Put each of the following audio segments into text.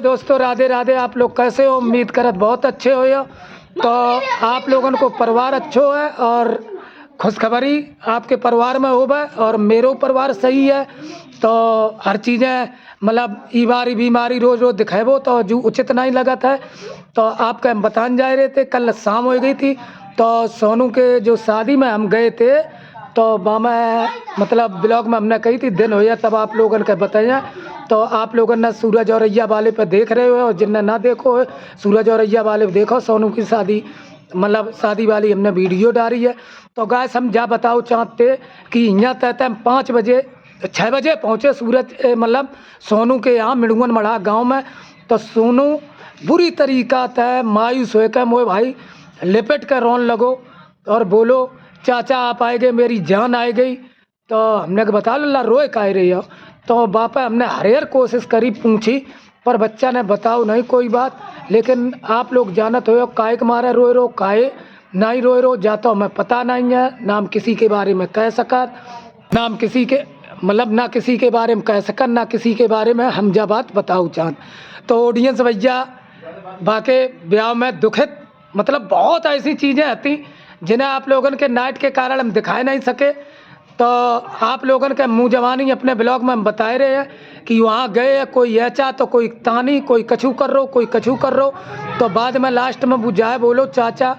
Hello दोस्तों, राधे राधे। आप लोग कैसे हो? उम्मीद करत बहुत अच्छे हो। यो तो आप लोगन को परिवार अच्छो है और खुशखबरी आपके परिवार में हो गए और मेरो परिवार सही है। तो हर चीज़ें मतलब ई बारी बीमारी रोज़ रोज़ दिखेबो तो जो उचित नहीं लगत है। तो आपके हम बताने जा रहे थे, कल शाम हो गई थी तो सोनू के जो शादी में हम गए थे तो मैं मतलब ब्लॉग में हमने कही थी दिन हो तब आप लोगन के बताइए। तो आप लोगों ने सूरज औरैया वाले पे देख रहे हो और जिनने ना देखो है सूरज औरैया वाले पे देखो। सोनू की शादी मतलब शादी वाली हमने वीडियो डाली है। तो गाइस हम जा बताओ चाहते कि यहाँ तय 5 बजे 6 बजे पहुँचे सूरज मतलब सोनू के यहाँ मिड़ुअन मढ़ा गाँव में। तो सोनू बुरी तरीका तय मायूस हो के मोए भाई लिपट कर रोन लगो और बोलो चाचा आप आए गए, मेरी जान आ गई। तो हमने के बता ला रोए काहे रही हो। तो बापा हमने हरेर कोशिश करी पूछी पर बच्चा ने बताओ नहीं कोई बात। लेकिन आप लोग जानत हो काहे के मारे रोए रो काहे नहीं रोए रो जाता हमें पता नहीं है। नाम किसी के बारे में कह सकत नाम किसी के मतलब ना किसी के बारे में कह सकत ना किसी के बारे में हम जा बात बताओ चाँद। तो ऑडियंस भैया बाके ब्याह में दुखित मतलब बहुत ऐसी चीज़ें आती जिन्हें आप लोगन के नाइट के कारण हम दिखाए नहीं सके। तो आप लोगन के मुँह जवानी अपने ब्लॉग में हम बताए रहे हैं कि वहाँ गए कोई ऐचा तो कोई तानी कोई कछू कर रो कोई कछू कर रो। तो बाद में लास्ट में बुझाए बोलो चाचा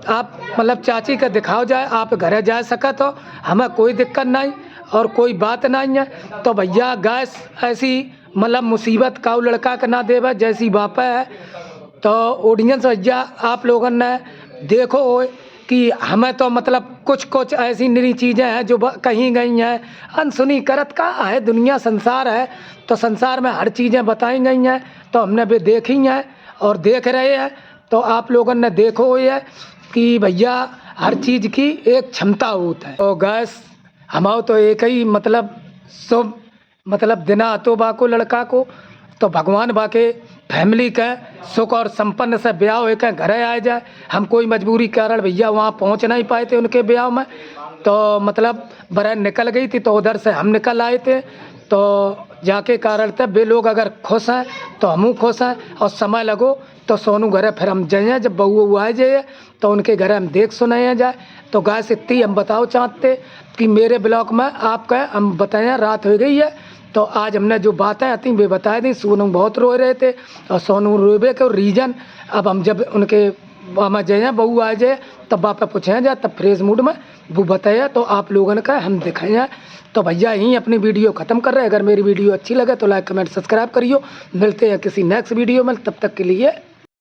आप मतलब चाची का दिखाओ जाए आप घर जा सकत हो, हमें कोई दिक्कत नहीं और कोई बात नहीं है। तो भैया गैस ऐसी मतलब मुसीबत का लड़का का ना देवे जैसी बापा है। तो ऑडियंस भैया आप लोगों ने देखो कि हमें तो मतलब कुछ ऐसी निरी चीज़ें हैं जो कहीं गई हैं अनसुनी करत का है दुनिया संसार है। तो संसार में हर चीज़ें बताई गई हैं तो हमने भी देखी हैं और देख रहे हैं। तो आप लोगों ने देखो ये कि भैया हर चीज़ की एक क्षमता होता है। तो गैस हमाओ तो एक ही मतलब शुभ मतलब दिना तो बाको लड़का को तो भगवान बाके फैमिली के सुख और संपन्न से ब्याह हो के घर आ जाए। हम कोई मजबूरी कारण भैया वहाँ पहुँच नहीं पाए थे उनके ब्याह में। तो मतलब बरैन निकल गई थी तो उधर से हम निकल आए थे। तो जाके कारण तब वे लोग अगर खुश हैं तो हम खुश हैं और समय लगो तो सोनू घरे फिर हम जाइए जब बहू आ जाइए तो उनके घर हम देख सुनाए जाए। तो गैस इतनी हम बताओ चाहते कि मेरे ब्लॉग में आपका हम बताएं रात हो गई है। तो आज हमने जो बातें आती वे बता दी। सोनू बहुत रो रहे थे और सोनू रोबे के रीजन अब हम जब उनके वहाँ जाए बहू आ जाए तब वापस पूछे जाए तब फ्रेश मूड में वो बताया तो आप लोगों का हम दिखाएँ। तो भैया यहीं अपनी वीडियो ख़त्म कर रहे हैं। अगर मेरी वीडियो अच्छी लगे तो लाइक कमेंट सब्सक्राइब करियो। मिलते हैं किसी नेक्स्ट वीडियो में, तब तक के लिए